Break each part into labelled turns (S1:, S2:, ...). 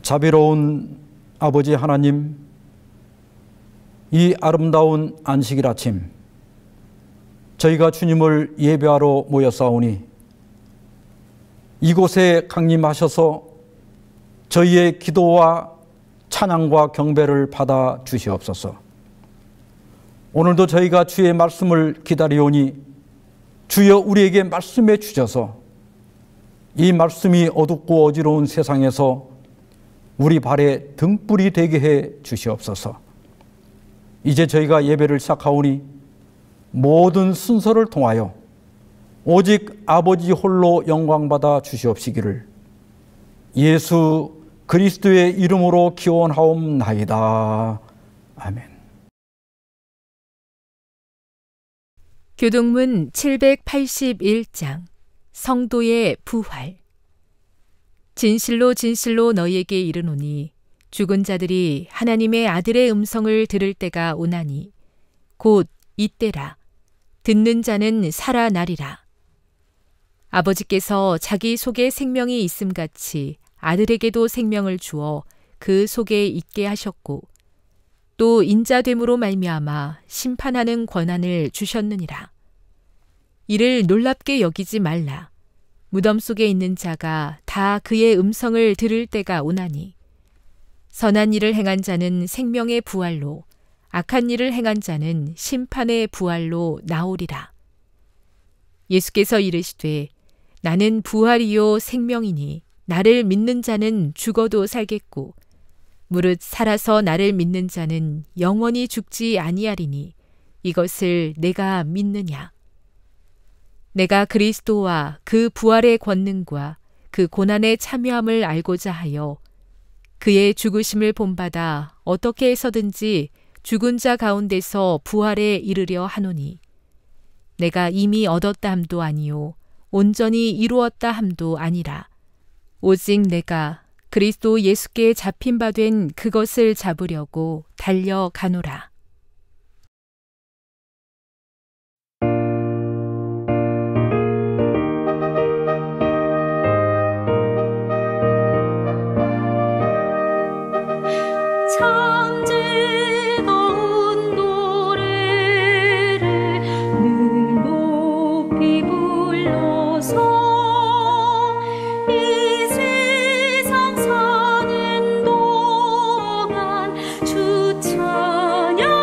S1: 자비로운 아버지 하나님, 이 아름다운 안식일 아침 저희가 주님을 예배하러 모였사오니 이곳에 강림하셔서 저희의 기도와 찬양과 경배를 받아 주시옵소서. 오늘도 저희가 주의 말씀을 기다리오니 주여 우리에게 말씀해 주셔서 이 말씀이 어둡고 어지러운 세상에서 우리 발에 등불이 되게 해 주시옵소서. 이제 저희가 예배를 시작하오니 모든 순서를 통하여 오직 아버지 홀로 영광받아 주시옵시기를 예수 그리스도의 이름으로 기원하옵나이다. 아멘.
S2: 교동문 781장 성도의 부활. 진실로 진실로 너희에게 이르노니 죽은 자들이 하나님의 아들의 음성을 들을 때가 오나니 곧 이때라. 듣는 자는 살아나리라. 아버지께서 자기 속에 생명이 있음같이 아들에게도 생명을 주어 그 속에 있게 하셨고 또 인자됨으로 말미암아 심판하는 권한을 주셨느니라. 이를 놀랍게 여기지 말라. 무덤 속에 있는 자가 다 그의 음성을 들을 때가 오나니 선한 일을 행한 자는 생명의 부활로 악한 일을 행한 자는 심판의 부활로 나오리라. 예수께서 이르시되 나는 부활이요 생명이니 나를 믿는 자는 죽어도 살겠고 무릇 살아서 나를 믿는 자는 영원히 죽지 아니하리니 이것을 내가 믿느냐. 내가 그리스도와 그 부활의 권능과 그 고난의 참여함을 알고자 하여 그의 죽으심을 본받아 어떻게 해서든지 죽은 자 가운데서 부활에 이르려 하노니 내가 이미 얻었다 함도 아니요 온전히 이루었다 함도 아니라 오직 내가 그리스도 예수께 잡힌 바 된 그것을 잡으려고 달려가노라.
S3: 주 찬양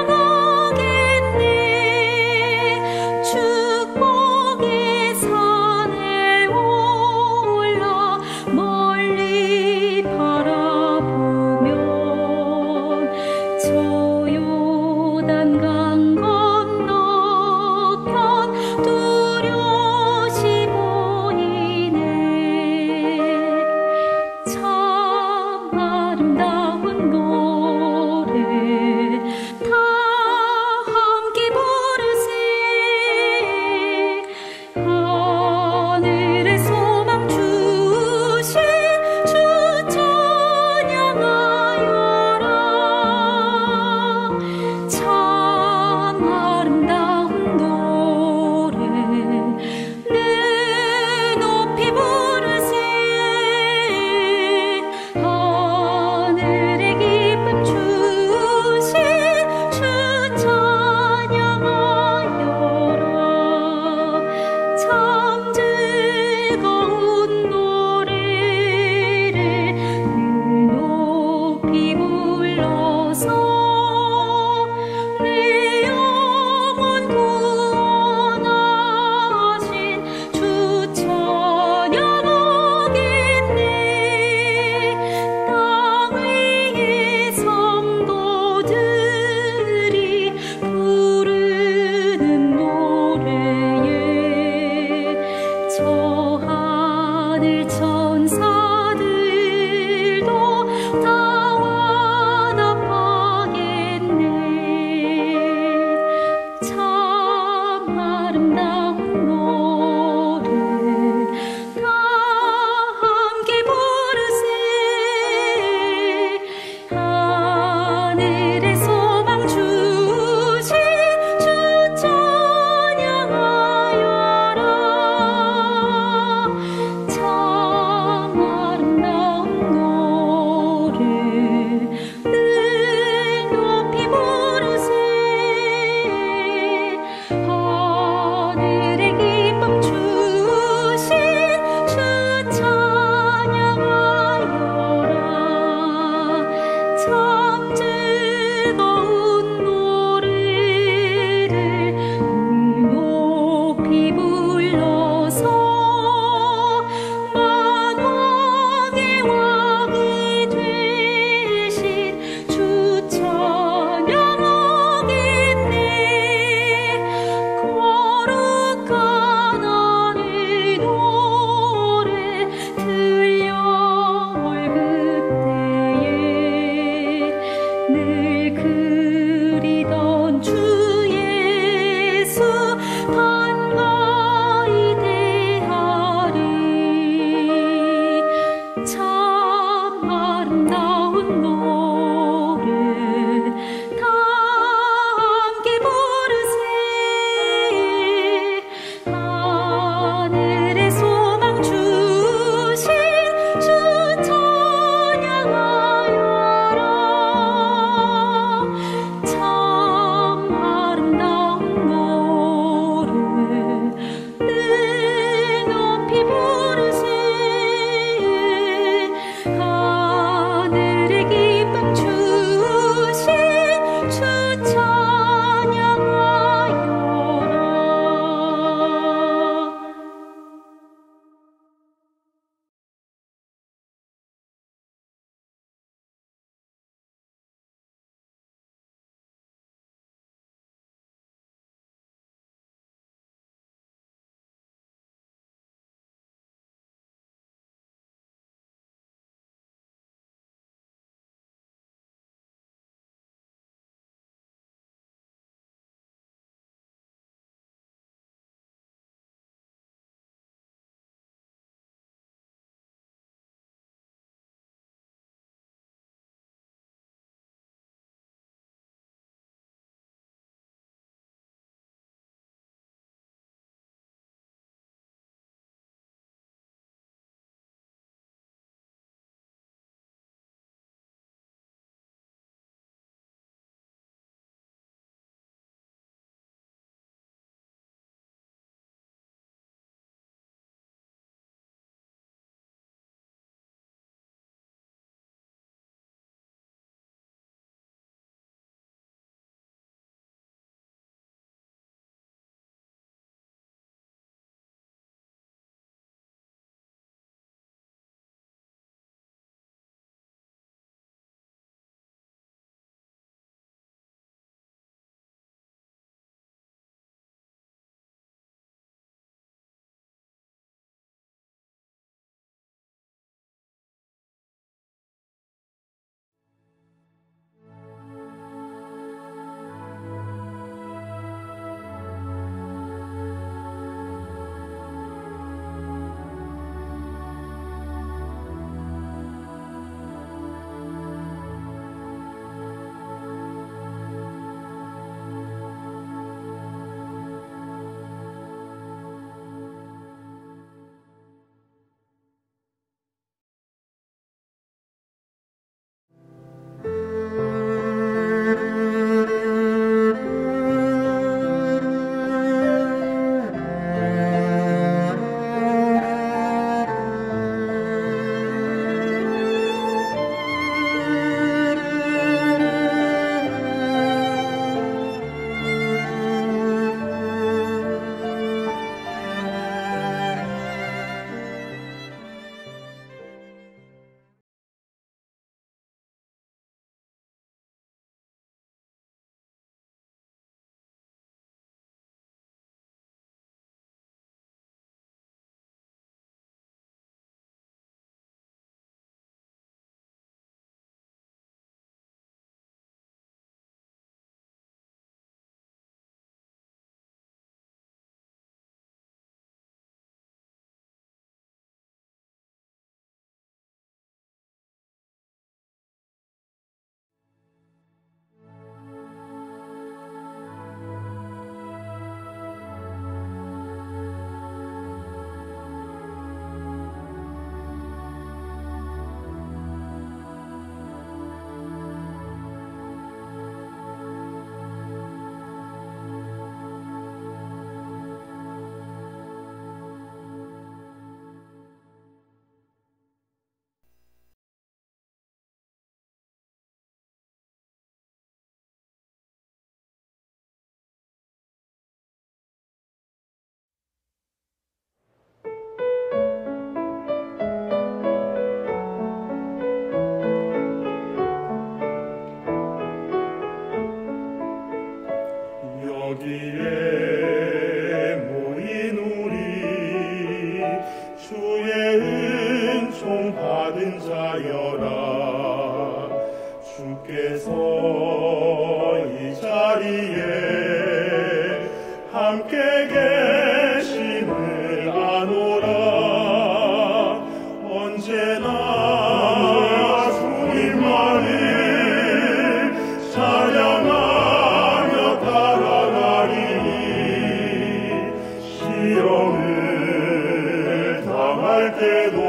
S3: 고통을 당할 때도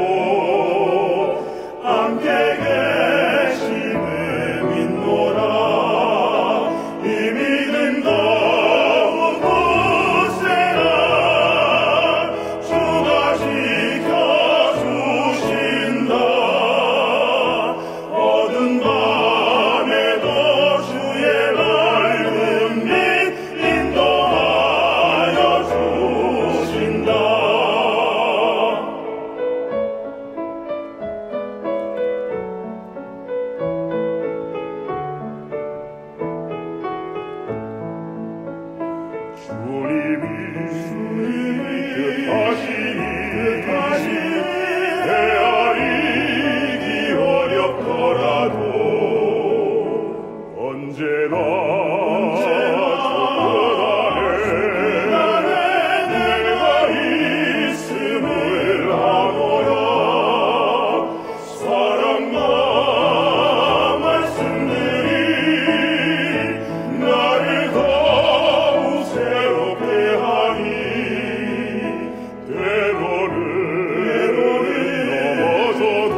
S3: 함께 계심을 믿노라. 이 믿음 더욱 굳세라. 주가 지켜주신다. 어두운 밤에도 주의 밝은 빛 인도하여 주신다. 주님이 뜻하시니 헤아리기 어렵더라도 언제나 주변 안에 내가 있음을 아노라. 사랑과 말씀들이 나를 더욱 새롭게 하니 때로는 넘어져도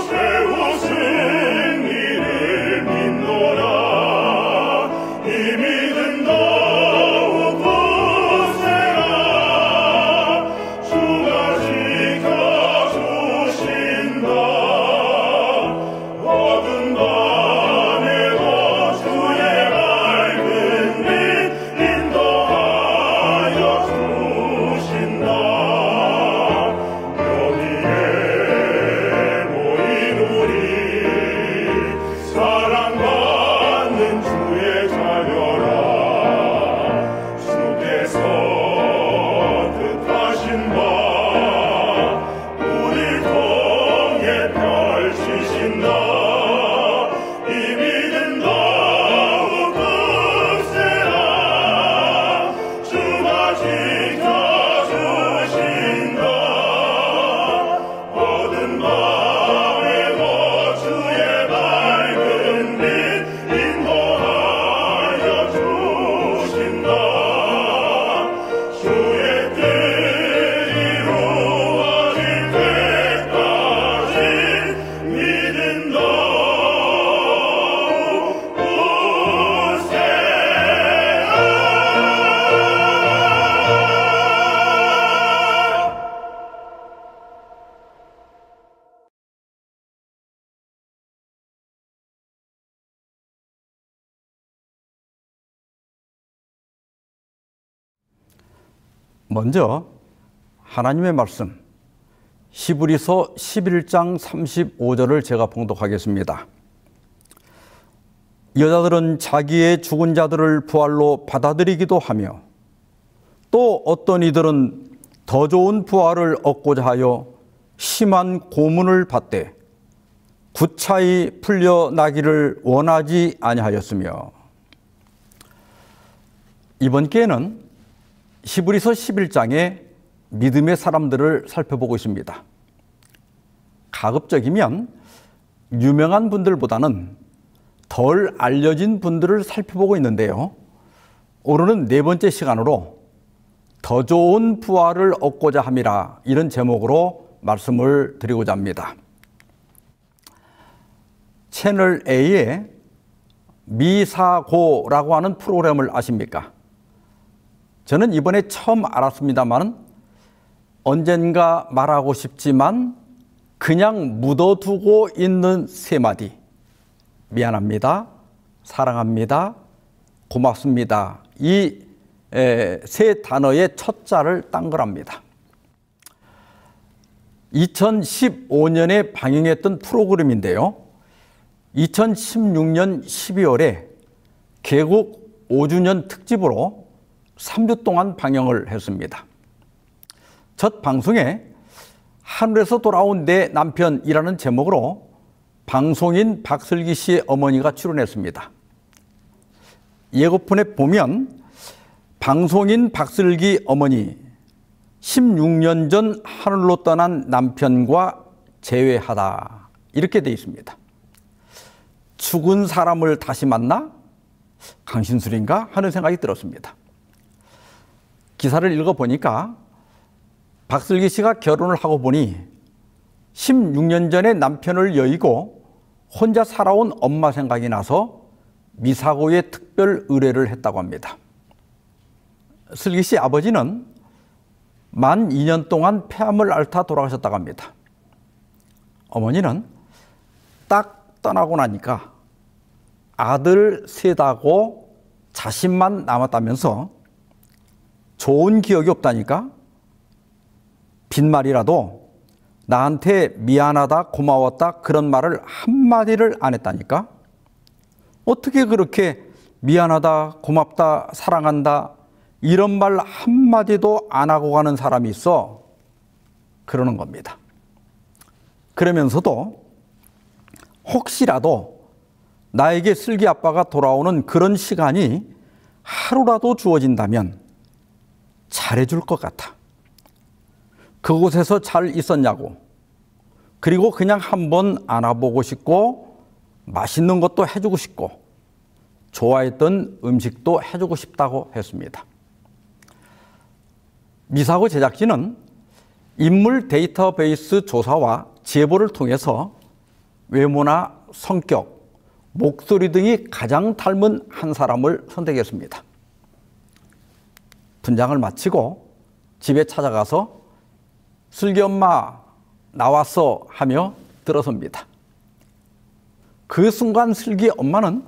S3: 세우신 이를 믿노라. 이 믿음 더욱 굳세라. 주가 지켜주신다. 어두운 밤에도 주의 밝은 빛 인도하여 주신다. 여기에 모인 우리 사랑받는 주의 자녀라. 주께서 뜻하신 바 우리 통해 펼치신다. 이 믿음 더욱 굳세라. 주가 지켜주신다. 어두운 밤에도 주의 밝은 빛 인도하여 주신다. 주의 뜻 이루어질 때까지 믿음 더욱 굳세라.
S1: 먼저 하나님의 말씀 히브리서 11장 35절을 제가 봉독하겠습니다. 여자들은 자기의 죽은 자들을 부활로 받아들이기도 하며 또 어떤 이들은 더 좋은 부활을 얻고자 하여 심한 고문을 받되 구차히 풀려나기를 원하지 아니하였으며. 이번 기회는 히브리서 11장의 믿음의 사람들을 살펴보고 있습니다. 가급적이면 유명한 분들보다는 덜 알려진 분들을 살펴보고 있는데요. 오늘은 네 번째 시간으로 더 좋은 부활을 얻고자 함이라, 이런 제목으로 말씀을 드리고자 합니다. 채널 A에 미사고라고 하는 프로그램을 아십니까? 저는 이번에 처음 알았습니다만 언젠가 말하고 싶지만 그냥 묻어두고 있는 세 마디. 미안합니다. 사랑합니다. 고맙습니다. 이 세 단어의 첫 자를 딴 거랍니다. 2015년에 방영했던 프로그램인데요. 2016년 12월에 개국 5주년 특집으로 3주 동안 방영을 했습니다. 첫 방송에 하늘에서 돌아온 내 남편이라는 제목으로 방송인 박슬기 씨의 어머니가 출연했습니다. 예고편에 보면 방송인 박슬기 어머니 16년 전 하늘로 떠난 남편과 재회하다, 이렇게 되어 있습니다. 죽은 사람을 다시 만나? 강신술인가? 하는 생각이 들었습니다. 기사를 읽어보니까 박슬기 씨가 결혼을 하고 보니 16년 전에 남편을 여의고 혼자 살아온 엄마 생각이 나서 미사고에 특별 의뢰를 했다고 합니다. 슬기 씨 아버지는 만 2년 동안 폐암을 앓다 돌아가셨다고 합니다. 어머니는 딱 떠나고 나니까 아들 셋하고 자신만 남았다면서 좋은 기억이 없다니까 빈말이라도 나한테 미안하다 고마웠다 그런 말을 한마디를 안 했다니까 어떻게 그렇게 미안하다 고맙다 사랑한다 이런 말 한마디도 안 하고 가는 사람이 있어 그러는 겁니다. 그러면서도 혹시라도 나에게 슬기 아빠가 돌아오는 그런 시간이 하루라도 주어진다면 잘해줄 것 같아. 그곳에서 잘 있었냐고. 그리고 그냥 한번 안아보고 싶고 맛있는 것도 해주고 싶고 좋아했던 음식도 해주고 싶다고 했습니다. 미사고 제작진은 인물 데이터베이스 조사와 제보를 통해서 외모나 성격, 목소리 등이 가장 닮은 한 사람을 선택했습니다. 분장을 마치고 집에 찾아가서 슬기 엄마 나왔어 하며 들어섭니다. 그 순간 슬기 엄마는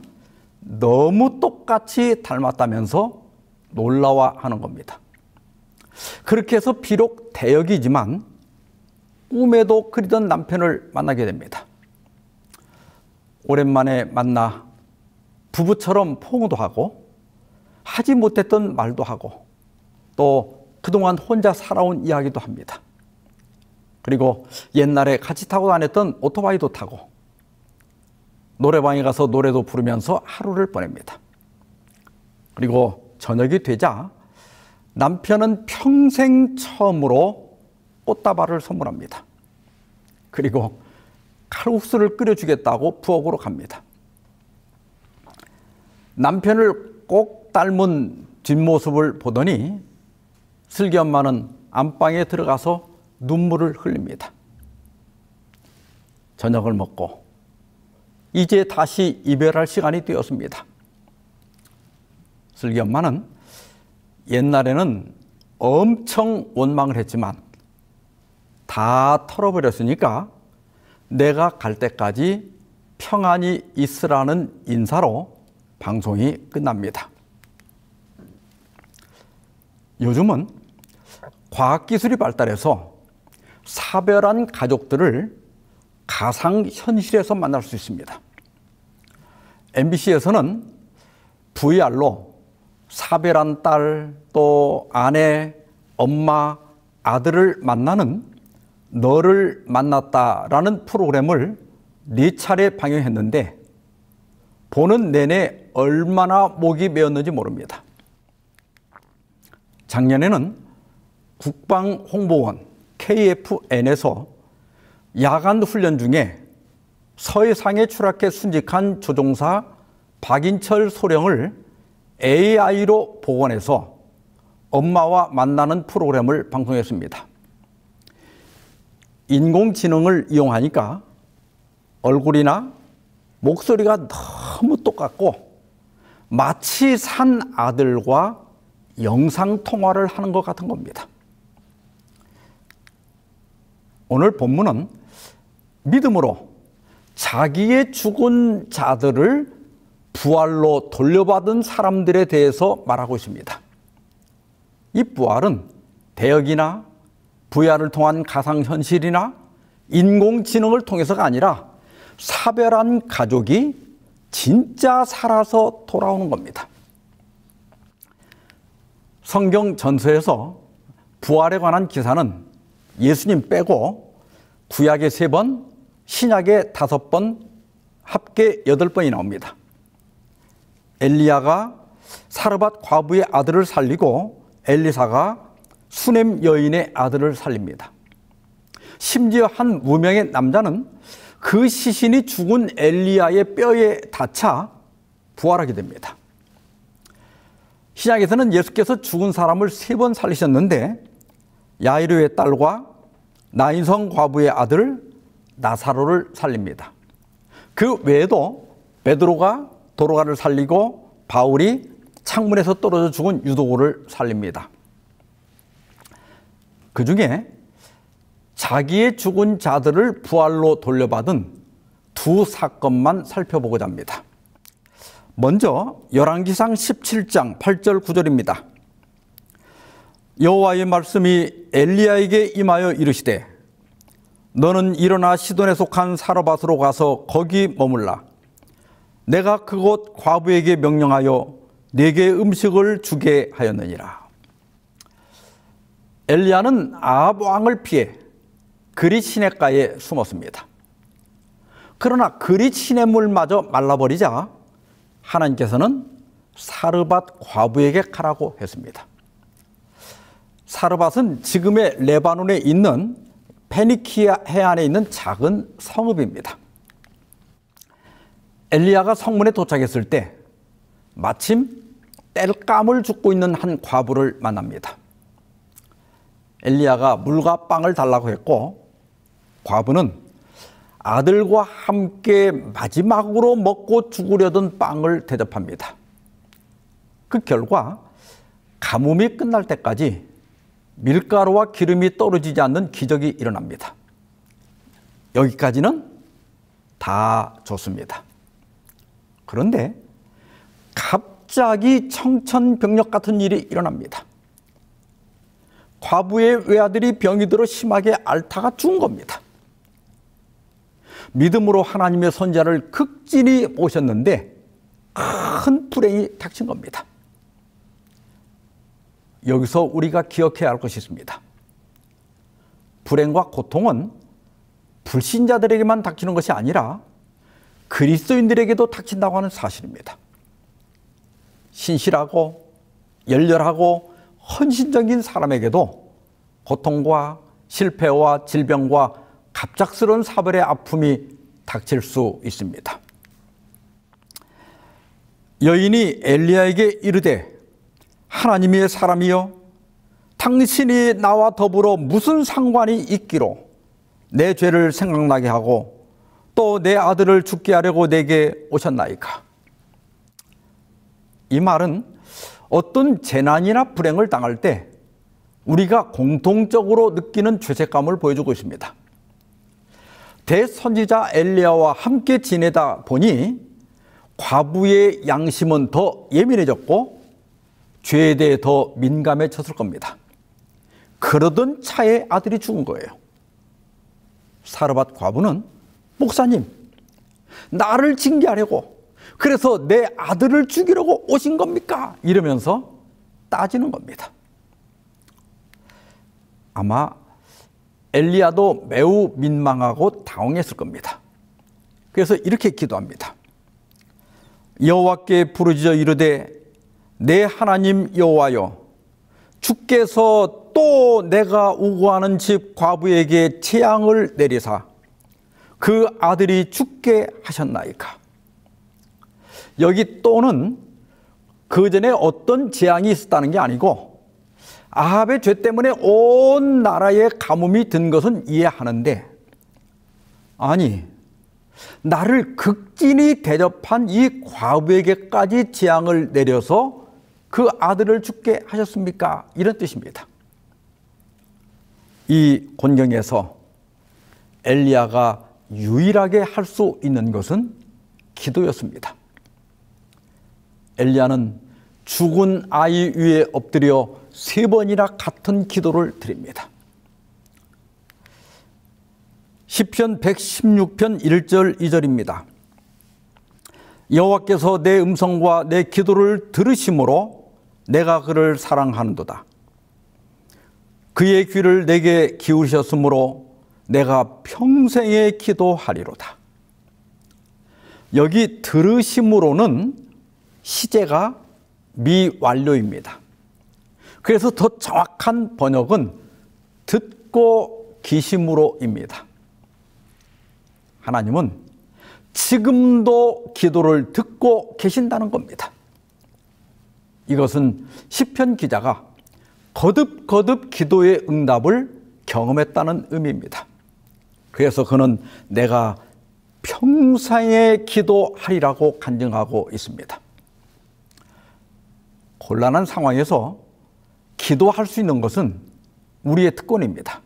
S1: 너무 똑같이 닮았다면서 놀라워하는 겁니다. 그렇게 해서 비록 대역이지만 꿈에도 그리던 남편을 만나게 됩니다. 오랜만에 만나 부부처럼 포옹도 하고 하지 못했던 말도 하고 또 그동안 혼자 살아온 이야기도 합니다. 그리고 옛날에 같이 타고 다녔던 오토바이도 타고 노래방에 가서 노래도 부르면서 하루를 보냅니다. 그리고 저녁이 되자 남편은 평생 처음으로 꽃다발을 선물합니다. 그리고 칼국수를 끓여주겠다고 부엌으로 갑니다. 남편을 꼭 닮은 뒷모습을 보더니 슬기 엄마는 안방에 들어가서 눈물을 흘립니다. 저녁을 먹고 이제 다시 이별할 시간이 되었습니다. 슬기 엄마는 옛날에는 엄청 원망을 했지만 다 털어버렸으니까 내가 갈 때까지 평안히 있으라는 인사로 방송이 끝납니다. 요즘은 과학기술이 발달해서 사별한 가족들을 가상현실에서 만날 수 있습니다. MBC에서는 VR로 사별한 딸, 또 아내, 엄마, 아들을 만나는 너를 만났다라는 프로그램을 4차례 방영했는데 보는 내내 얼마나 목이 메었는지 모릅니다. 작년에는 국방홍보원 KFN에서 야간 훈련 중에 서해상에 추락해 순직한 조종사 박인철 소령을 AI로 복원해서 엄마와 만나는 프로그램을 방송했습니다. 인공지능을 이용하니까 얼굴이나 목소리가 너무 똑같고 마치 산 아들과 영상통화를 하는 것 같은 겁니다. 오늘 본문은 믿음으로 자기의 죽은 자들을 부활로 돌려받은 사람들에 대해서 말하고 있습니다. 이 부활은 대역이나 VR을 통한 가상현실이나 인공지능을 통해서가 아니라 사별한 가족이 진짜 살아서 돌아오는 겁니다. 성경 전서에서 부활에 관한 기사는 예수님 빼고 구약에 3번, 신약에 5번, 합계 8번이 나옵니다. 엘리야가 사르밧 과부의 아들을 살리고 엘리사가 수넴 여인의 아들을 살립니다. 심지어 한 무명의 남자는 그 시신이 죽은 엘리야의 뼈에 닿자 부활하게 됩니다. 신약에서는 예수께서 죽은 사람을 3번 살리셨는데 야이로의 딸과 나인성 과부의 아들 나사로를 살립니다. 그 외에도 베드로가 도로가를 살리고 바울이 창문에서 떨어져 죽은 유도고를 살립니다. 그 중에 자기의 죽은 자들을 부활로 돌려받은 2 사건만 살펴보고자 합니다. 먼저 열왕기상 17장 8절 9절입니다. 여호와의 말씀이 엘리야에게 임하여 이르시되 너는 일어나 시돈에 속한 사르밧으로 가서 거기 머물라. 내가 그곳 과부에게 명령하여 네게 음식을 주게 하였느니라. 엘리야는 아합 왕을 피해 그릿 시냇가에 숨었습니다. 그러나 그릿 시냇물마저 말라버리자 하나님께서는 사르밧 과부에게 가라고 했습니다. 사르밧은 지금의 레바논에 있는 페니키아 해안에 있는 작은 성읍입니다. 엘리야가 성문에 도착했을 때 마침 땔감을 줍고 있는 한 과부를 만납니다. 엘리야가 물과 빵을 달라고 했고 과부는 아들과 함께 마지막으로 먹고 죽으려던 빵을 대접합니다. 그 결과 가뭄이 끝날 때까지 밀가루와 기름이 떨어지지 않는 기적이 일어납니다. 여기까지는 다 좋습니다. 그런데 갑자기 청천벽력 같은 일이 일어납니다. 과부의 외아들이 병이 들어 심하게 앓다가 죽은 겁니다. 믿음으로 하나님의 선자를 극진히 모셨는데 큰 불행이 닥친 겁니다. 여기서 우리가 기억해야 할 것이 있습니다. 불행과 고통은 불신자들에게만 닥치는 것이 아니라 그리스도인들에게도 닥친다고 하는 사실입니다. 신실하고 열렬하고 헌신적인 사람에게도 고통과 실패와 질병과 갑작스러운 사별의 아픔이 닥칠 수 있습니다. 여인이 엘리야에게 이르되 하나님의 사람이여 당신이 나와 더불어 무슨 상관이 있기로 내 죄를 생각나게 하고 또 내 아들을 죽게 하려고 내게 오셨나이까. 이 말은 어떤 재난이나 불행을 당할 때 우리가 공통적으로 느끼는 죄책감을 보여주고 있습니다. 대선지자 엘리야와 함께 지내다 보니 과부의 양심은 더 예민해졌고 죄에 대해 더 민감해졌을 겁니다. 그러던 차에 아들이 죽은 거예요. 사르밧 과부는 목사님, 나를 징계하려고 그래서 내 아들을 죽이려고 오신 겁니까? 이러면서 따지는 겁니다. 아마 엘리야도 매우 민망하고 당황했을 겁니다. 그래서 이렇게 기도합니다. 여호와께 부르짖어 이르되 내 하나님 여호와여 주께서 또 내가 우고하는 집 과부에게 재앙을 내리사 그 아들이 죽게 하셨나이까. 여기 또는 그 전에 어떤 재앙이 있었다는 게 아니고 아합의 죄 때문에 온 나라에 가뭄이 든 것은 이해하는데 아니 나를 극진히 대접한 이 과부에게까지 재앙을 내려서 그 아들을 죽게 하셨습니까? 이런 뜻입니다. 이 권경에서 엘리야가 유일하게 할 수 있는 것은 기도였습니다. 엘리야는 죽은 아이 위에 엎드려 3번이나 같은 기도를 드립니다. 시편 116편 1절 2절입니다. 여호와께서 내 음성과 내 기도를 들으심으로 내가 그를 사랑하는도다. 그의 귀를 내게 기울이셨으므로 내가 평생에 기도하리로다. 여기 들으심으로는 시제가 미완료입니다. 그래서 더 정확한 번역은 듣고 기심으로입니다. 하나님은 지금도 기도를 듣고 계신다는 겁니다. 이것은 시편 기자가 거듭거듭 기도의 응답을 경험했다는 의미입니다. 그래서 그는 내가 평생에 기도하리라고 간증하고 있습니다. 곤란한 상황에서 기도할 수 있는 것은 우리의 특권입니다.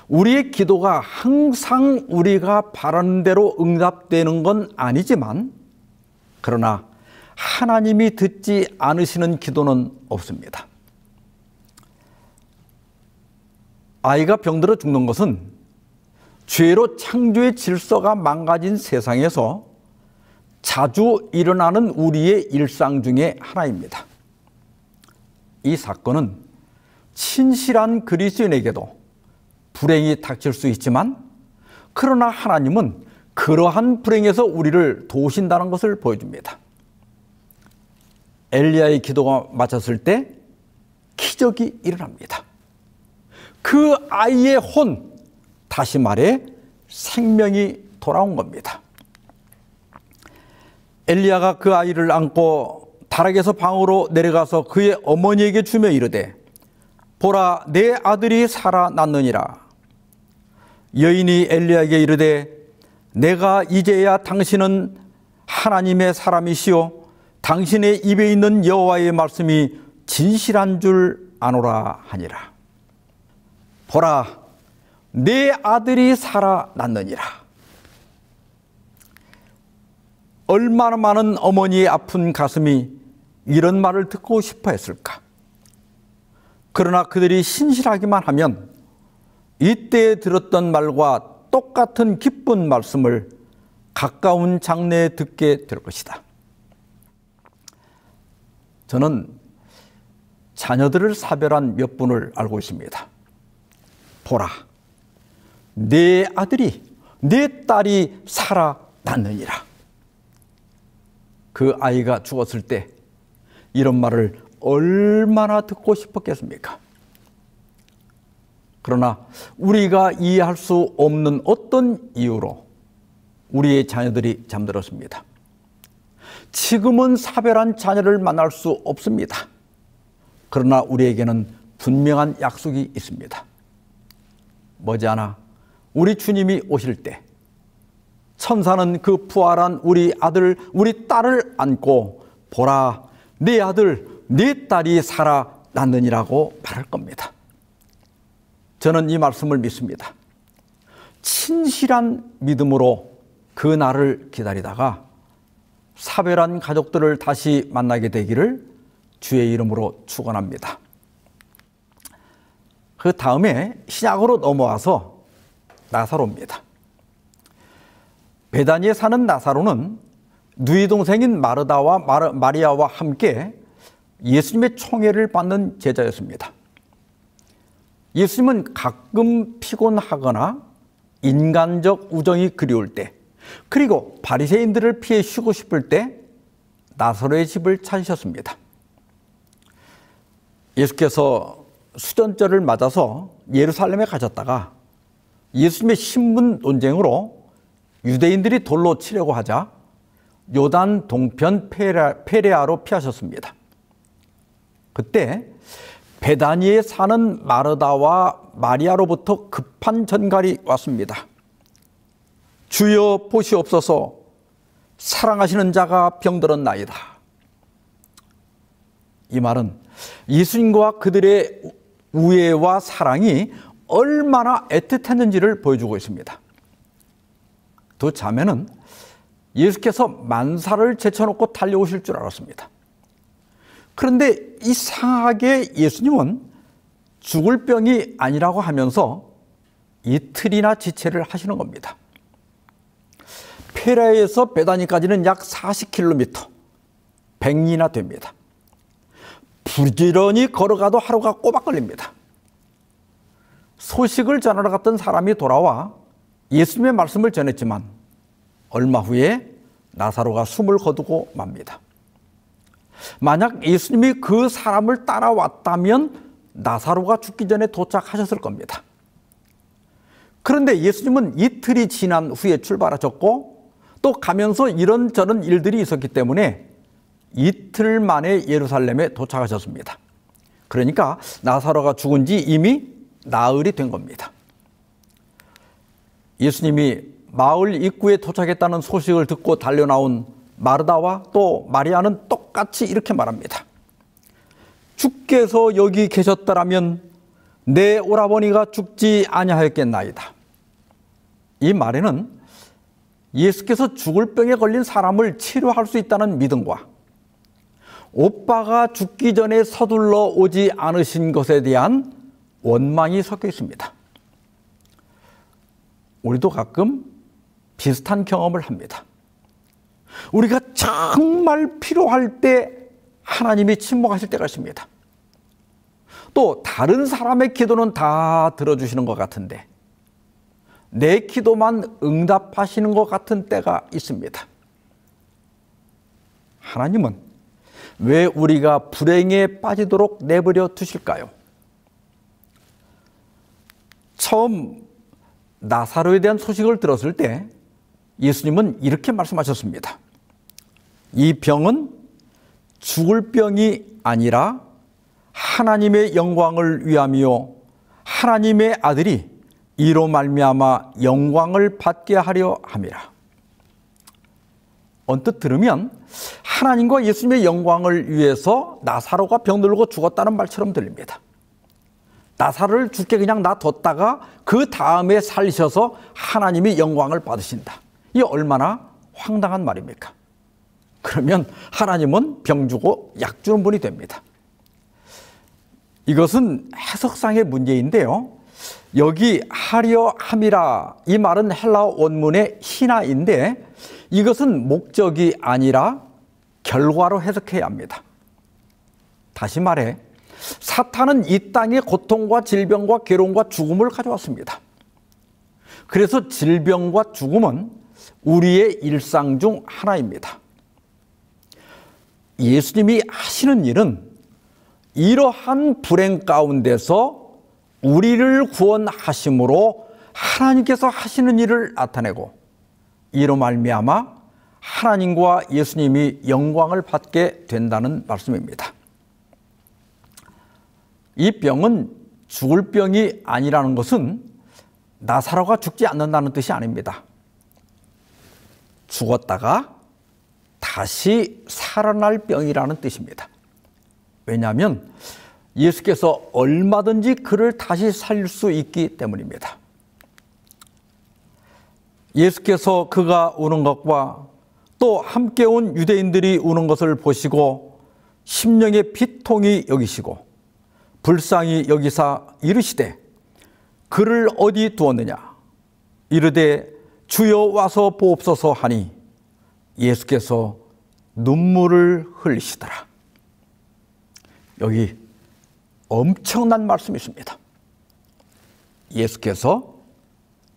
S1: 우리의 기도가 항상 우리가 바라는 대로 응답되는 건 아니지만, 그러나 하나님이 듣지 않으시는 기도는 없습니다. 아이가 병들어 죽는 것은 죄로 창조의 질서가 망가진 세상에서 자주 일어나는 우리의 일상 중에 하나입니다. 이 사건은 신실한 그리스도인에게도 불행이 닥칠 수 있지만, 그러나 하나님은 그러한 불행에서 우리를 도우신다는 것을 보여줍니다. 엘리야의 기도가 마쳤을 때 기적이 일어납니다. 그 아이의 혼, 다시 말해 생명이 돌아온 겁니다. 엘리야가 그 아이를 안고 다락에서 방으로 내려가서 그의 어머니에게 주며 이르되, 보라, 내 아들이 살아났느니라. 여인이 엘리야에게 이르되, 내가 이제야 당신은 하나님의 사람이시오 당신의 입에 있는 여호와의 말씀이 진실한 줄 아노라 하니라. 보라, 내 아들이 살아났느니라. 얼마나 많은 어머니의 아픈 가슴이 이런 말을 듣고 싶어 했을까. 그러나 그들이 신실하기만 하면 이때 들었던 말과 똑같은 기쁜 말씀을 가까운 장래에 듣게 될 것이다. 저는 자녀들을 사별한 몇 분을 알고 있습니다. 보라, 내 아들이, 내 딸이 살아났느니라. 그 아이가 죽었을 때 이런 말을 얼마나 듣고 싶었겠습니까? 그러나 우리가 이해할 수 없는 어떤 이유로 우리의 자녀들이 잠들었습니다. 지금은 사별한 자녀를 만날 수 없습니다. 그러나 우리에게는 분명한 약속이 있습니다. 머지않아 우리 주님이 오실 때 천사는 그 부활한 우리 아들, 우리 딸을 안고 보라, 네 아들, 네 딸이 살아났느니라고 말할 겁니다. 저는 이 말씀을 믿습니다. 친실한 믿음으로 그 날을 기다리다가 사별한 가족들을 다시 만나게 되기를 주의 이름으로 축원합니다. 그 다음에 신약으로 넘어와서 나사로입니다. 베다니에 사는 나사로는 누이 동생인 마르다와 마리아와 함께 예수님의 총애를 받는 제자였습니다. 예수님은 가끔 피곤하거나 인간적 우정이 그리울 때, 그리고 바리새인들을 피해 쉬고 싶을 때 나사로의 집을 찾으셨습니다. 예수께서 수전절을 맞아서 예루살렘에 가셨다가 예수님의 신분 논쟁으로 유대인들이 돌로 치려고 하자 요단 동편 페레아로 피하셨습니다. 그때 베다니에 사는 마르다와 마리아로부터 급한 전갈이 왔습니다. 주여 보시옵소서, 사랑하시는 자가 병들었나이다. 이 말은 예수님과 그들의 우애와 사랑이 얼마나 애틋했는지를 보여주고 있습니다. 두 자매는 예수께서 만사를 제쳐놓고 달려오실 줄 알았습니다. 그런데 이상하게 예수님은 죽을 병이 아니라고 하면서 이틀이나 지체를 하시는 겁니다. 페라에서 베다니까지는 약 40km, 100리나 됩니다. 부지런히 걸어가도 하루가 꼬박 걸립니다. 소식을 전하러 갔던 사람이 돌아와 예수님의 말씀을 전했지만 얼마 후에 나사로가 숨을 거두고 맙니다. 만약 예수님이 그 사람을 따라왔다면 나사로가 죽기 전에 도착하셨을 겁니다. 그런데 예수님은 이틀이 지난 후에 출발하셨고 또 가면서 이런저런 일들이 있었기 때문에 이틀 만에 예루살렘에 도착하셨습니다. 그러니까 나사로가 죽은 지 이미 나흘이 된 겁니다. 예수님이 마을 입구에 도착했다는 소식을 듣고 달려나온 마르다와 또 마리아는 똑같이 이렇게 말합니다. 주께서 여기 계셨더라면 내 오라버니가 죽지 아니하였겠나이다. 이 말에는 예수께서 죽을 병에 걸린 사람을 치료할 수 있다는 믿음과 오빠가 죽기 전에 서둘러 오지 않으신 것에 대한 원망이 섞여 있습니다. 우리도 가끔 비슷한 경험을 합니다. 우리가 정말 필요할 때 하나님이 침묵하실 때가 있습니다. 또 다른 사람의 기도는 다 들어주시는 것 같은데 내 기도만 응답하시는 것 같은 때가 있습니다. 하나님은 왜 우리가 불행에 빠지도록 내버려 두실까요? 처음 나사로에 대한 소식을 들었을 때 예수님은 이렇게 말씀하셨습니다. 이 병은 죽을 병이 아니라 하나님의 영광을 위함이요 하나님의 아들이 이로 말미암아 영광을 받게 하려 함이라. 언뜻 들으면 하나님과 예수님의 영광을 위해서 나사로가 병들고 죽었다는 말처럼 들립니다. 나사로를 죽게 그냥 놔뒀다가 그 다음에 살리셔서 하나님이 영광을 받으신다. 이게 얼마나 황당한 말입니까? 그러면 하나님은 병 주고 약 주는 분이 됩니다. 이것은 해석상의 문제인데요. 여기 하려 함이라 이 말은 헬라어 원문의 히나인데 이것은 목적이 아니라 결과로 해석해야 합니다. 다시 말해 사탄은 이 땅에 고통과 질병과 괴로움과 죽음을 가져왔습니다. 그래서 질병과 죽음은 우리의 일상 중 하나입니다. 예수님이 하시는 일은 이러한 불행 가운데서 우리를 구원하심으로 하나님께서 하시는 일을 나타내고 이로 말미암아 하나님과 예수님이 영광을 받게 된다는 말씀입니다. 이 병은 죽을 병이 아니라는 것은 나사로가 죽지 않는다는 뜻이 아닙니다. 죽었다가 다시 살아날 병이라는 뜻입니다. 왜냐하면 예수께서 얼마든지 그를 다시 살릴 수 있기 때문입니다. 예수께서 그가 우는 것과 또 함께 온 유대인들이 우는 것을 보시고 심령의 비통이 여기시고 불쌍히 여기사 이르시되 그를 어디 두었느냐 이르되 주여 와서 보옵소서 하니 예수께서 눈물을 흘리시더라. 여기 엄청난 말씀이 있습니다. 예수께서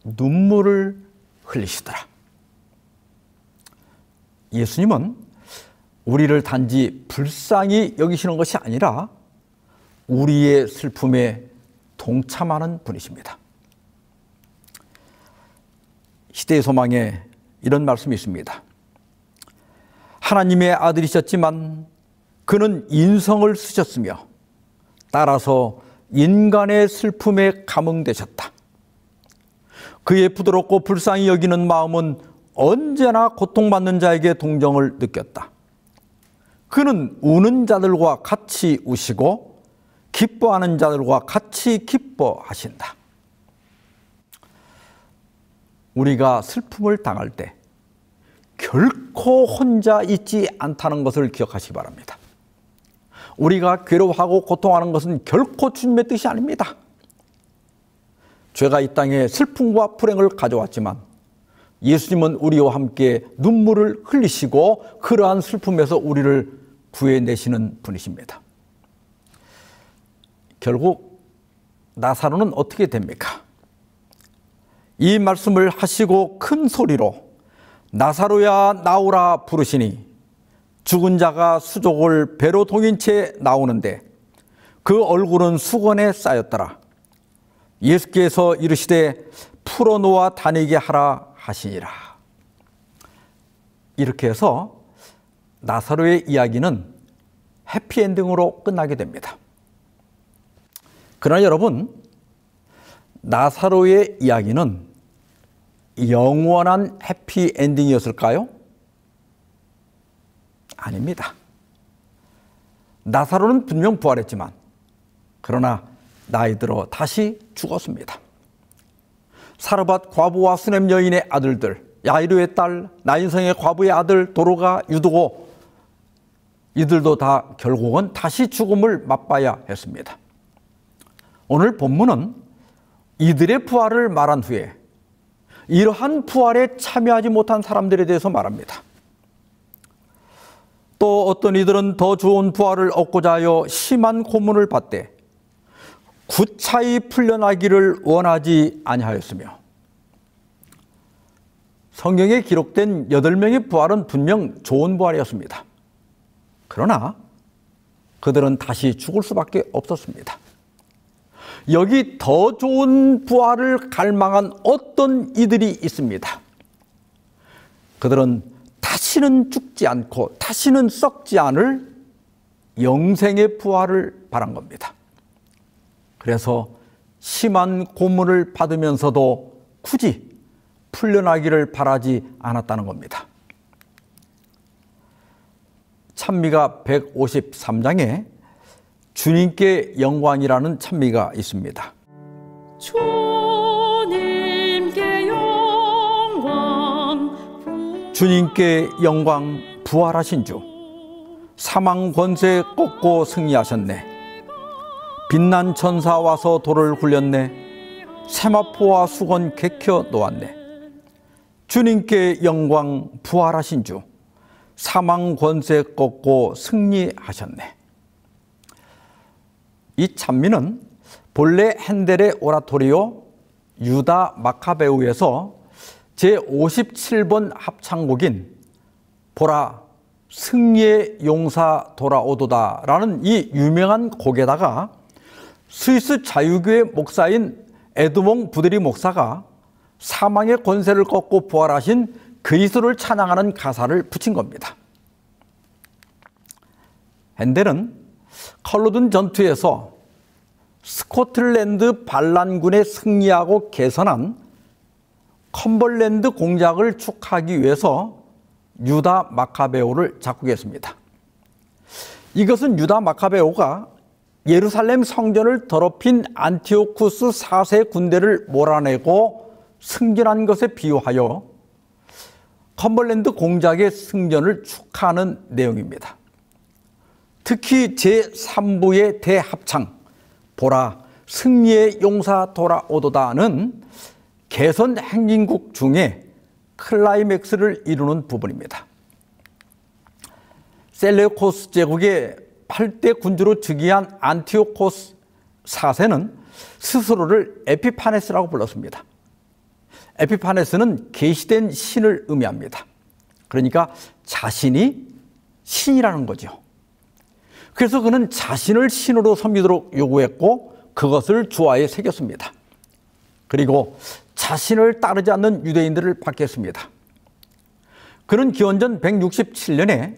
S1: 눈물을 흘리시더라. 예수님은 우리를 단지 불쌍히 여기시는 것이 아니라 우리의 슬픔에 동참하는 분이십니다. 시대의 소망에 이런 말씀이 있습니다. 하나님의 아들이셨지만 그는 인성을 쓰셨으며 따라서 인간의 슬픔에 감응되셨다. 그의 부드럽고 불쌍히 여기는 마음은 언제나 고통받는 자에게 동정을 느꼈다. 그는 우는 자들과 같이 우시고 기뻐하는 자들과 같이 기뻐하신다. 우리가 슬픔을 당할 때 결코 혼자 있지 않다는 것을 기억하시기 바랍니다. 우리가 괴로워하고 고통하는 것은 결코 주님의 뜻이 아닙니다. 죄가 이 땅에 슬픔과 불행을 가져왔지만 예수님은 우리와 함께 눈물을 흘리시고 그러한 슬픔에서 우리를 구해내시는 분이십니다. 결국 나사로는 어떻게 됩니까? 이 말씀을 하시고 큰 소리로 나사로야 나오라 부르시니 죽은 자가 수족을 배로 동인 채 나오는데 그 얼굴은 수건에 쌓였더라. 예수께서 이르시되 풀어놓아 다니게 하라 하시니라. 이렇게 해서 나사로의 이야기는 해피엔딩으로 끝나게 됩니다. 그러나 여러분, 나사로의 이야기는 영원한 해피엔딩이었을까요? 아닙니다. 나사로는 분명 부활했지만 그러나 나이 들어 다시 죽었습니다. 사르밧 과부와 수넴 여인의 아들들, 야이르의 딸, 나인성의 과부의 아들 도로가, 유두고, 이들도 다 결국은 다시 죽음을 맛봐야 했습니다. 오늘 본문은 이들의 부활을 말한 후에 이러한 부활에 참여하지 못한 사람들에 대해서 말합니다. 또 어떤 이들은 더 좋은 부활을 얻고자 하여 심한 고문을 받되 구차히 풀려나기를 원하지 아니하였으며, 성경에 기록된 8명의 부활은 분명 좋은 부활이었습니다. 그러나 그들은 다시 죽을 수밖에 없었습니다. 여기 더 좋은 부활을 갈망한 어떤 이들이 있습니다. 그들은 다시는 죽지 않고 다시는 썩지 않을 영생의 부활을 바란 겁니다. 그래서 심한 고문을 받으면서도 굳이 풀려나기를 바라지 않았다는 겁니다. 찬미가 153장에 주님께 영광이라는 찬미가 있습니다. 주님께 영광, 부활하신 주, 사망 권세 꺾고 승리하셨네. 빛난 천사 와서 돌을 굴렸네. 세마포와 수건 개켜 놓았네. 주님께 영광, 부활하신 주, 사망 권세 꺾고 승리하셨네. 이 찬미는 본래 핸델의 오라토리오 유다 마카베우에서 제57번 합창곡인 보라 승리의 용사 돌아오도다 라는 이 유명한 곡에다가 스위스 자유교회 목사인 에드몽 부드리 목사가 사망의 권세를 꺾고 부활하신 그리스도를 찬양하는 가사를 붙인 겁니다. 핸델은 컬로든 전투에서 스코틀랜드 반란군에 승리하고 개선한 컴벌랜드 공작을 축하하기 위해서 유다 마카베오를 작곡했습니다. 이것은 유다 마카베오가 예루살렘 성전을 더럽힌 안티오쿠스 4세 군대를 몰아내고 승전한 것에 비유하여 컴벌랜드 공작의 승전을 축하하는 내용입니다. 특히 제3부의 대합창 보라 승리의 용사 돌아오도다는 개선 행진곡 중에 클라이맥스를 이루는 부분입니다. 셀레우코스 제국의 8대 군주로 즉위한 안티오코스 4세는 스스로를 에피파네스라고 불렀습니다. 에피파네스는 계시된 신을 의미합니다. 그러니까 자신이 신이라는 거죠. 그래서 그는 자신을 신으로 섬기도록 요구했고 그것을 주화에 새겼습니다. 그리고 자신을 따르지 않는 유대인들을 박해했습니다. 그는 기원전 167년에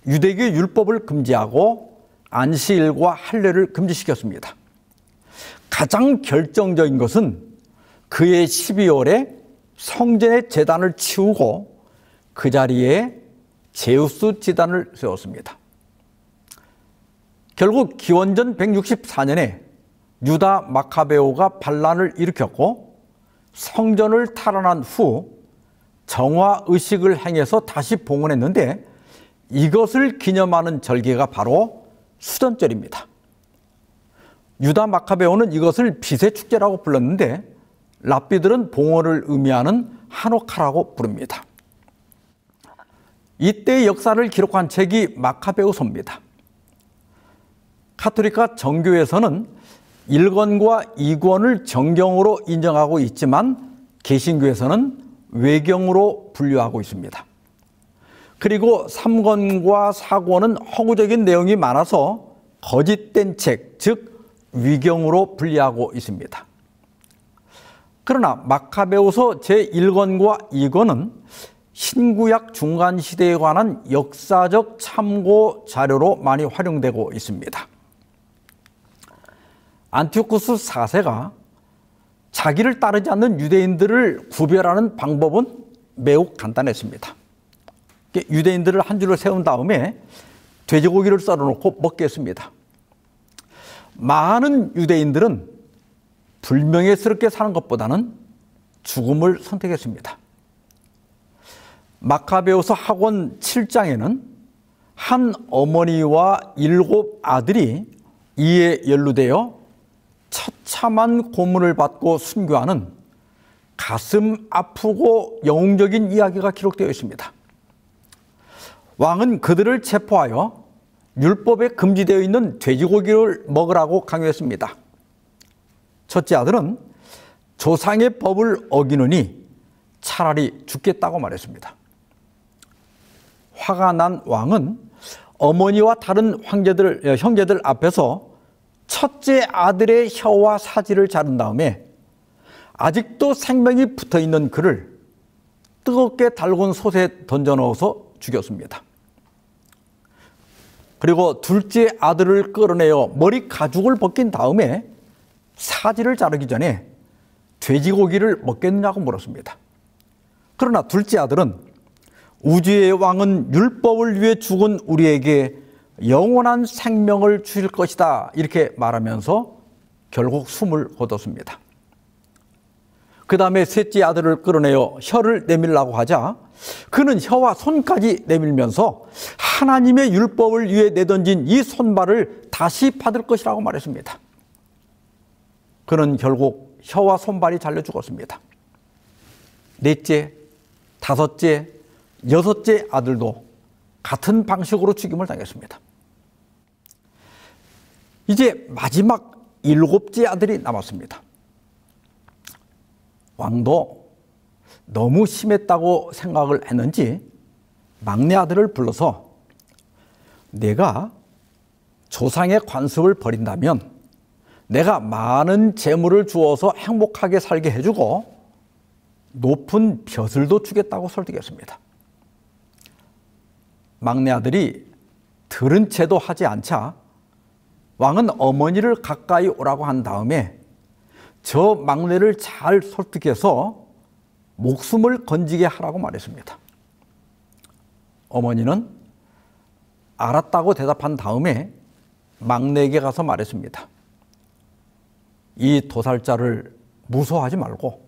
S1: 유대교 율법을 금지하고 안식일과 할례를 금지시켰습니다. 가장 결정적인 것은 그의 12월에 성전의 제단을 치우고 그 자리에 제우스 제단을 세웠습니다. 결국 기원전 164년에 유다 마카베오가 반란을 일으켰고 성전을 탈환한 후 정화의식을 행해서 다시 봉헌했는데 이것을 기념하는 절기가 바로 수전절입니다. 유다 마카베오는 이것을 빛의 축제라고 불렀는데 랍비들은 봉헌을 의미하는 하노카라고 부릅니다. 이때의 역사를 기록한 책이 마카베오서입니다. 카톨릭과 정교에서는 1권과 2권을 정경으로 인정하고 있지만 개신교에서는 외경으로 분류하고 있습니다. 그리고 3권과 4권은 허구적인 내용이 많아서 거짓된 책, 즉 위경으로 분류하고 있습니다. 그러나 마카베오서 제1권과 2권은 신구약 중간 시대에 관한 역사적 참고 자료로 많이 활용되고 있습니다. 안티오쿠스 4세가 자기를 따르지 않는 유대인들을 구별하는 방법은 매우 간단했습니다. 유대인들을 한 줄을 세운 다음에 돼지고기를 썰어놓고 먹게 했습니다. 많은 유대인들은 불명예스럽게 사는 것보다는 죽음을 선택했습니다. 마카베오서 학원 7장에는 한 어머니와 7 아들이 이에 연루되어 처참한 고문을 받고 순교하는 가슴 아프고 영웅적인 이야기가 기록되어 있습니다. 왕은 그들을 체포하여 율법에 금지되어 있는 돼지고기를 먹으라고 강요했습니다. 첫째 아들은 조상의 법을 어기느니 차라리 죽겠다고 말했습니다. 화가 난 왕은 어머니와 다른 형제들 앞에서 첫째 아들의 혀와 사지를 자른 다음에 아직도 생명이 붙어있는 그를 뜨겁게 달군 솥에 던져 넣어서 죽였습니다. 그리고 둘째 아들을 끌어내어 머리 가죽을 벗긴 다음에 사지를 자르기 전에 돼지고기를 먹겠느냐고 물었습니다. 그러나 둘째 아들은 우주의 왕은 율법을 위해 죽은 우리에게 영원한 생명을 주실 것이다 이렇게 말하면서 결국 숨을 거뒀습니다. 그 다음에 셋째 아들을 끌어내어 혀를 내밀라고 하자 그는 혀와 손까지 내밀면서 하나님의 율법을 위해 내던진 이 손발을 다시 받을 것이라고 말했습니다. 그는 결국 혀와 손발이 잘려 죽었습니다. 넷째, 다섯째, 여섯째 아들도 같은 방식으로 죽임을 당했습니다. 이제 마지막 7째 아들이 남았습니다. 왕도 너무 심했다고 생각을 했는지 막내 아들을 불러서 내가 조상의 관습을 버린다면 내가 많은 재물을 주어서 행복하게 살게 해주고 높은 벼슬도 주겠다고 설득했습니다. 막내 아들이 들은 채도 하지 않자 왕은 어머니를 가까이 오라고 한 다음에 저 막내를 잘 설득해서 목숨을 건지게 하라고 말했습니다. 어머니는 알았다고 대답한 다음에 막내에게 가서 말했습니다. 이 도살자를 무서워하지 말고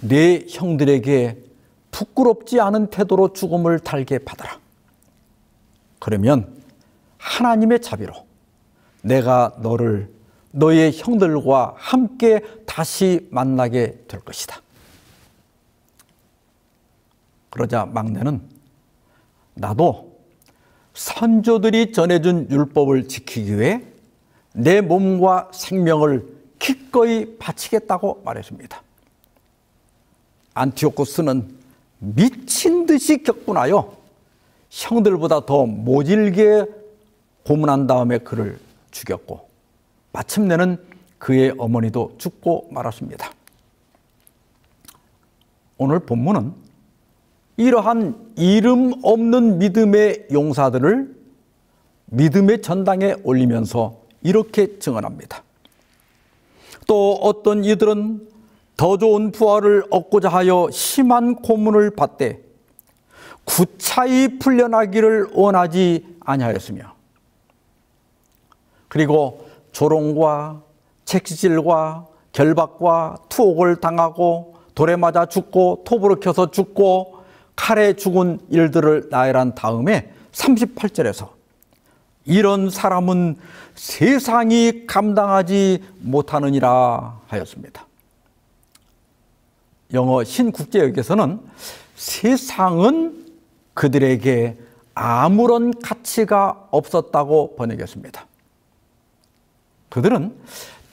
S1: 내 형들에게 부끄럽지 않은 태도로 죽음을 달게 받아라. 그러면 하나님의 자비로 내가 너를 너의 형들과 함께 다시 만나게 될 것이다. 그러자 막내는 나도 선조들이 전해준 율법을 지키기 위해 내 몸과 생명을 기꺼이 바치겠다고 말했습니다. 안티오쿠스는 미친 듯이 격분하여 형들보다 더 모질게 고문한 다음에 그를 죽였고 마침내는 그의 어머니도 죽고 말았습니다. 오늘 본문은 이러한 이름 없는 믿음의 용사들을 믿음의 전당에 올리면서 이렇게 증언합니다. 또 어떤 이들은 더 좋은 부활을 얻고자 하여 심한 고문을 받되 구차히 풀려나기를 원하지 아니하였으며 그리고 조롱과 채찍질과 결박과 투옥을 당하고 돌에 맞아 죽고 톱으로 켜서 죽고 칼에 죽은 일들을 나열한 다음에 38절에서 이런 사람은 세상이 감당하지 못하느니라 하였습니다. 영어 신국제역에서는 세상은 그들에게 아무런 가치가 없었다고 번역했습니다. 그들은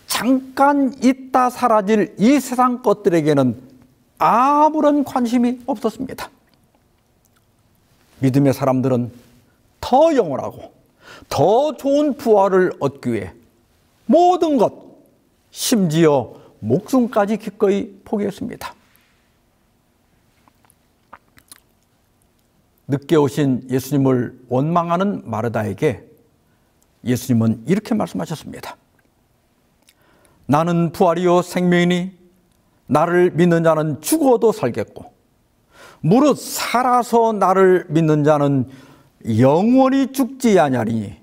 S1: 잠깐 있다 사라질 이 세상 것들에게는 아무런 관심이 없었습니다. 믿음의 사람들은 더 영원하고 더 좋은 부활을 얻기 위해 모든 것, 심지어 목숨까지 기꺼이 포기했습니다. 늦게 오신 예수님을 원망하는 마르다에게 예수님은 이렇게 말씀하셨습니다. 나는 부활이요 생명이니 나를 믿는 자는 죽어도 살겠고 무릇 살아서 나를 믿는 자는 영원히 죽지 아니하리니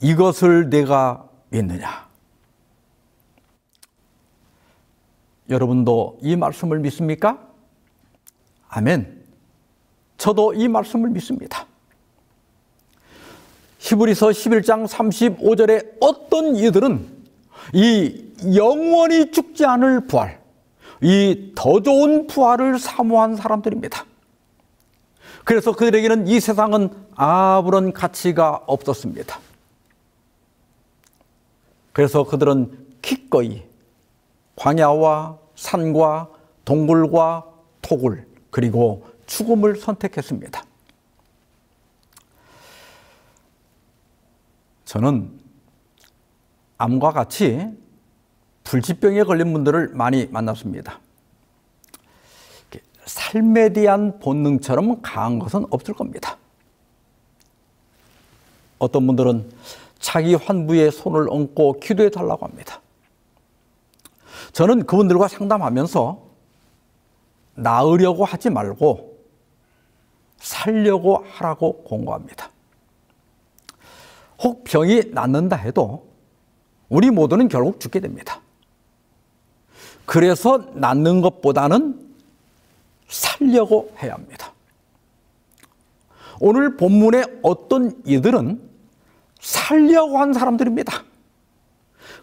S1: 이것을 내가 믿느냐. 여러분도 이 말씀을 믿습니까? 아멘. 저도 이 말씀을 믿습니다. 히브리서 11장 35절에 어떤 이들은 이 영원히 죽지 않을 부활, 이 더 좋은 부활을 사모한 사람들입니다. 그래서 그들에게는 이 세상은 아무런 가치가 없었습니다. 그래서 그들은 기꺼이 광야와 산과 동굴과 토굴 그리고 죽음을 선택했습니다. 저는 암과 같이 불치병에 걸린 분들을 많이 만났습니다. 삶에 대한 본능처럼 강한 것은 없을 겁니다. 어떤 분들은 자기 환부에 손을 얹고 기도해 달라고 합니다. 저는 그분들과 상담하면서 나으려고 하지 말고 살려고 하라고 공고합니다. 혹 병이 낫는다 해도 우리 모두는 결국 죽게 됩니다. 그래서 낫는 것보다는 살려고 해야 합니다. 오늘 본문의 어떤 이들은 살려고 한 사람들입니다.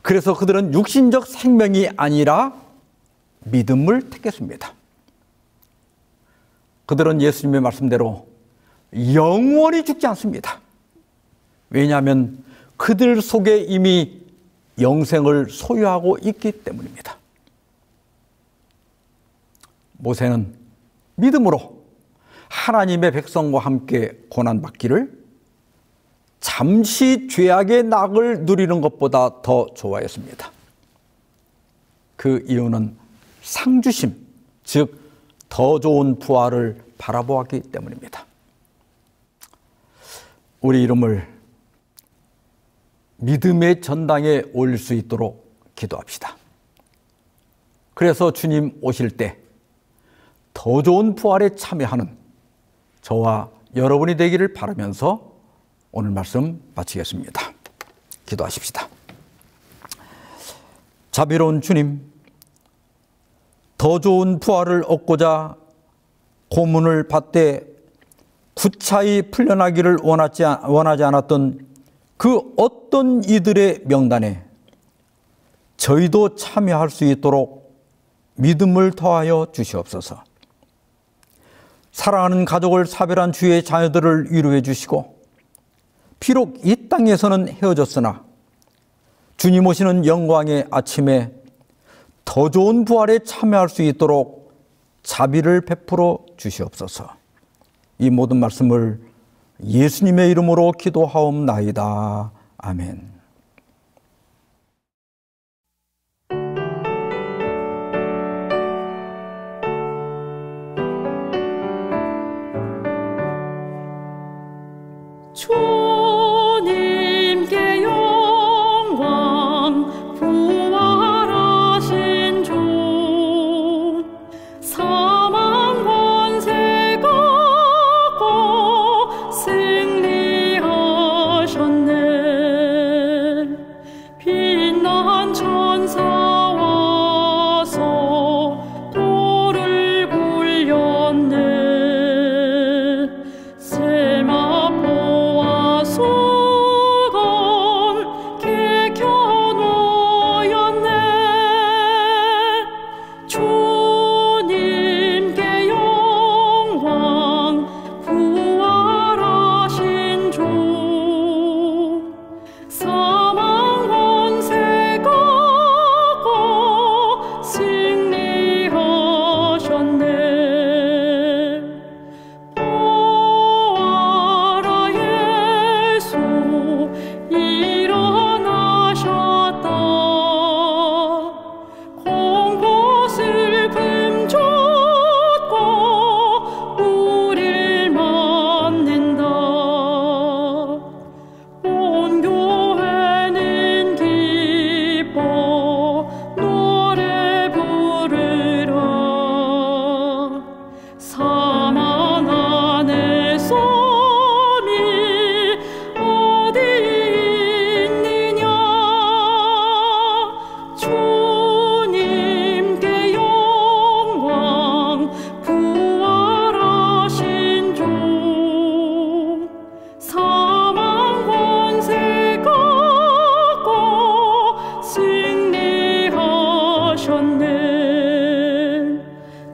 S1: 그래서 그들은 육신적 생명이 아니라 믿음을 택했습니다. 그들은 예수님의 말씀대로 영원히 죽지 않습니다. 왜냐하면 그들 속에 이미 영생을 소유하고 있기 때문입니다. 모세는 믿음으로 하나님의 백성과 함께 고난받기를 잠시 죄악의 낙을 누리는 것보다 더 좋아했습니다. 그 이유는 상주심, 즉 더 좋은 부활을 바라보았기 때문입니다. 우리 이름을 믿음의 전당에 올릴 수 있도록 기도합시다. 그래서 주님 오실 때 더 좋은 부활에 참여하는 저와 여러분이 되기를 바라면서 오늘 말씀 마치겠습니다. 기도하십시다. 자비로운 주님, 더 좋은 부활을 얻고자 고문을 받되 구차히 풀려나기를 원하지 않았던 그 어떤 이들의 명단에 저희도 참여할 수 있도록 믿음을 더하여 주시옵소서. 사랑하는 가족을 사별한 주의 자녀들을 위로해 주시고 비록 이 땅에서는 헤어졌으나 주님 오시는 영광의 아침에 더 좋은 부활에 참여할 수 있도록 자비를 베풀어 주시옵소서. 이 모든 말씀을 예수님의 이름으로 기도하옵나이다. 아멘.
S4: 주님께 영광 부활하신 주 사망 권세 꺾고 승리하셨네.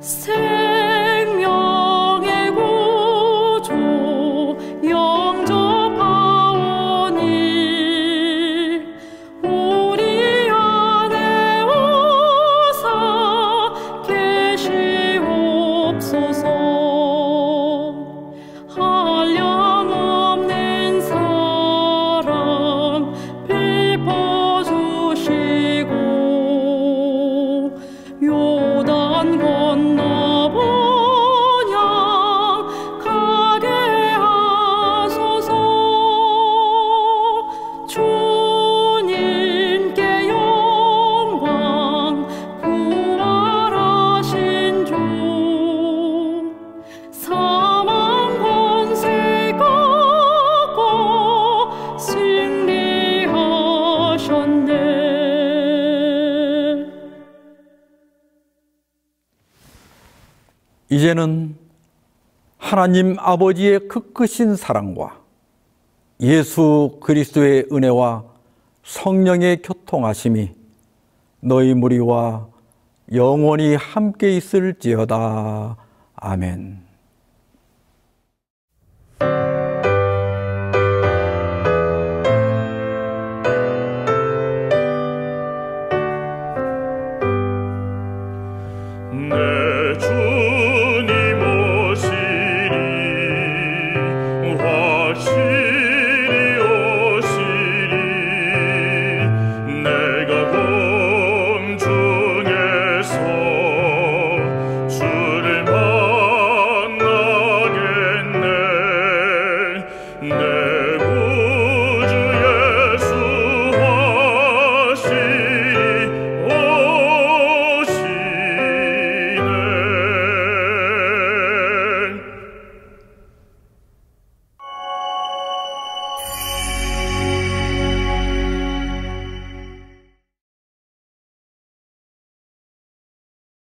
S4: 생명의 구주 영접하오니 우리 안에 오사 계시옵소서. 한량없는 사랑 베풀어주시고 요단 건너 본향 가게 하소서. 주님께 영광 부활하신 주 사망 권세 꺾고 승리하셨네.
S1: 이제는 하나님 아버지의 그 크신 사랑과 예수 그리스도의 은혜와 성령의 교통하심이 너희 무리와 영원히 함께 있을지어다. 아멘.